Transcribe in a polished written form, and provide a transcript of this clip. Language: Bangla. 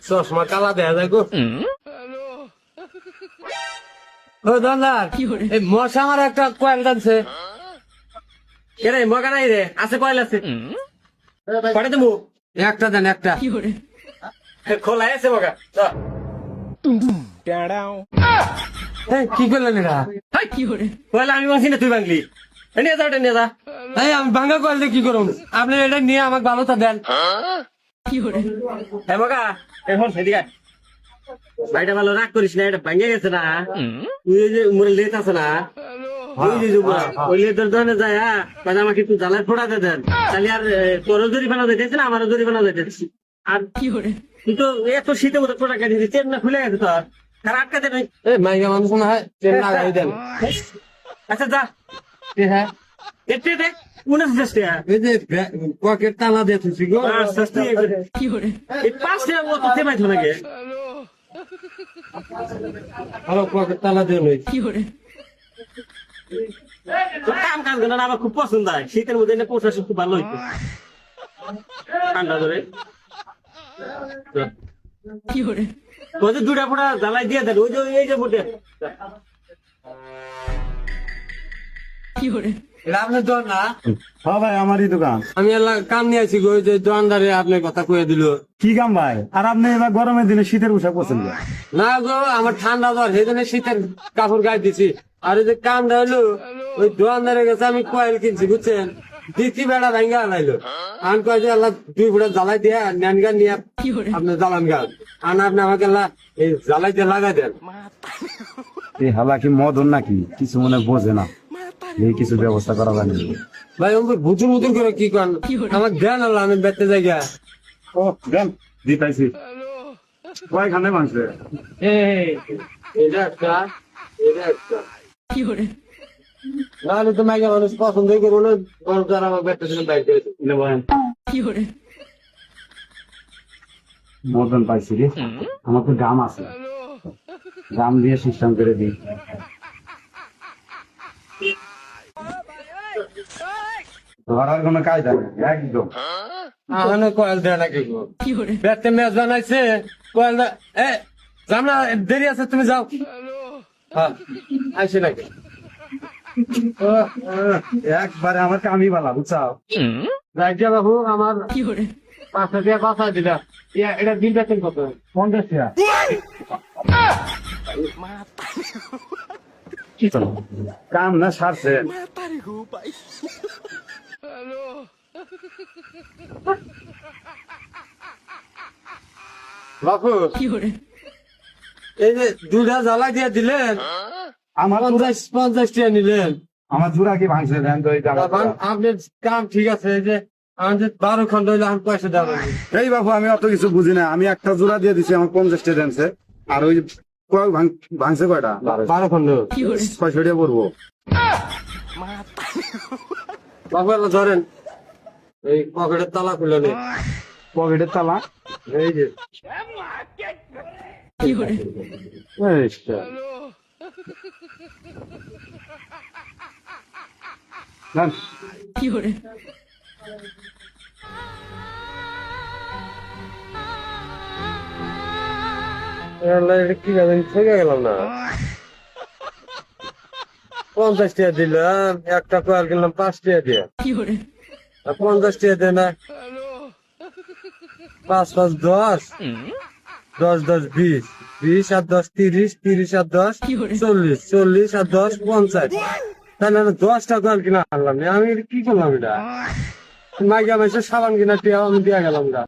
চশমা কালা দেখা যায় গো। ও দোকানদার, এই মশা আমার একটা কয়েল টানছে। কে রে, মগা নাই রে? আছে, কয়েল আছে। কয়টা দেবো? একটা দেন, একটা। খোলা আছে মগা। কি করলেন এটা? কয়েল আমি ভাঙছি না, তুই ভাঙলি। নিয়ে যা, ওটা নিয়ে যা। আমি ভাঙা কয়েল দিয়ে কি করুন? আপনি এটা নিয়ে আমাকে ভালোটা দেন। হ্যাঁ মগা, এখন সেদিকে ভাইটা ভালো রাগ করিস না, এটা ভাঙে গেছে না। তুই যে উমরে লেট আছে না, ওই লেটের দোকানে যায়, আমাকে একটু জ্বালায় ফোড়াতে দেন, তাহলে আর তোরও জরিমানা দিতেছে না, আমারও জরিমানা দিতেছি। আর তুই তো এত শীতে মতো ফোটা কাটিয়েছি, চেন না খুলে গেছে তোর, আর আটকাতে নাই। মাইকা মানুষ না হয়, চেন না লাগাই দেন। আচ্ছা যা। হ্যাঁ এতে দেখ, পকেট তালা দিয়ে তুলছি গো। এই পাশে মতো চেপাই তো নাকি ভালো পকেট তালা দিয়ে লই। কাম কাজ না আমার খুব পছন্দ হয়, শীতের মধ্যে এনে পোষা খুব ভালো হইতো, ঠান্ডা ধরে। ওই যে দুটা ফোটা জ্বালাই দিয়ে দেন, ওই যে এই যে মোটে আপনার দোকান না? হ্যাঁ ভাই, আমারই দোকান। আমি কাম নিয়ে আছি গো, যে দোকানদারে আপনার কথা কয়ে দিল। কি কাম ভাই? আর আপনি এবার গরমের দিনে শীতের পোশাক পছন্দ? না গো, আমার ঠান্ডা জ্বর, সেই জন্য শীতের কাপড় গায়ে দিছি। আর এই যে কামটা হলো, ওই দোকানদারের কাছে আমি কয়েল কিনছি, বুঝছেন? দ্বিতীয় বেড়া ভাঙ্গা আনাইলো। আমি কয়ে যে আল্লাহ 2 ফুটা জ্বালাই দিয়ে নেন গান নিয়ে আপনি জ্বালান গান, আর আপনি আমাকে এই জ্বালাই দিয়ে লাগাই দেন। এই হালা কি মদন নাকি? কিছু মনে বোঝে না, এই কিছু ব্যবস্থা করা যায় না। ভাই আমি বুঝুর বুঝুর করে কি করেন, আমার দেন আল্লাহ, আমি বেতে জায়গা। ও দেন, দিতাইছি। কয়খানে মাংসে? এটা একটা, এটা একটা। নাহলে তো মাইকা মানুষ পছন্দই করবো না, বরং তারা আমার বেতে ছিল বাইক করে। মদন পাইছি রে, আমার তো গাম আছে, গাম দিয়ে সিস্টেম করে দিই। ধরার কোনো কায়দা নেই একদম। কয়েল দেয় নাকি গো? বেতে ম্যাচ বানাইছে, কয়েল যাম না, দেরি আছে, তুমি যাও। হ্যাঁ আইসে নাকি? একবারে আমার কামই বালা, বুঝছাও? রাইজা বাবু, আমার 5 টাকা বাঁচা দিলা। এটা দিন বেতন কত? 50 টাকা। কাম না সারছে। বাপু, এই যে 2টা জ্বালা দিয়ে দিলেন, আমার 50 টাকা নিলেন। আমার জোড়া কি ভাঙছে দেন তো? এই জায়গা আপনার কাম ঠিক আছে, এই যে আমাদের 12 খন্ড হইলে আমি পয়সা দেওয়া লাগবে। এই বাবু, আমি অত কিছু বুঝি না, আমি একটা জোড়া দিয়ে দিছি, আমার 50 টাকা দেনছে। আর ওই ভাঙছে কয়টা? 12 খন্ড। 600 টাকা পড়বো। বাবু এলা ধরেন, এই পকেটের তালা খুলে নে। পকেটের তালা? এই যে এইটা। দেন। কি জানেন, থেকে গেলাম না। 50 টাকা দিলাম, একটা কয়েল কিনলাম 5 টাকা দিয়ে। 50 টাকা দেয় না। 5 5 10, 10 10 20, 20 আর 10 30, 30 আর 10 40, 40 আর 10 50। তাহলে 10টা কয়েল কিনা আনলাম, আমি কি করলাম? এটা মাইকা মাইসে সাবান কিনা টিয়া আমি দিয়া গেলাম না।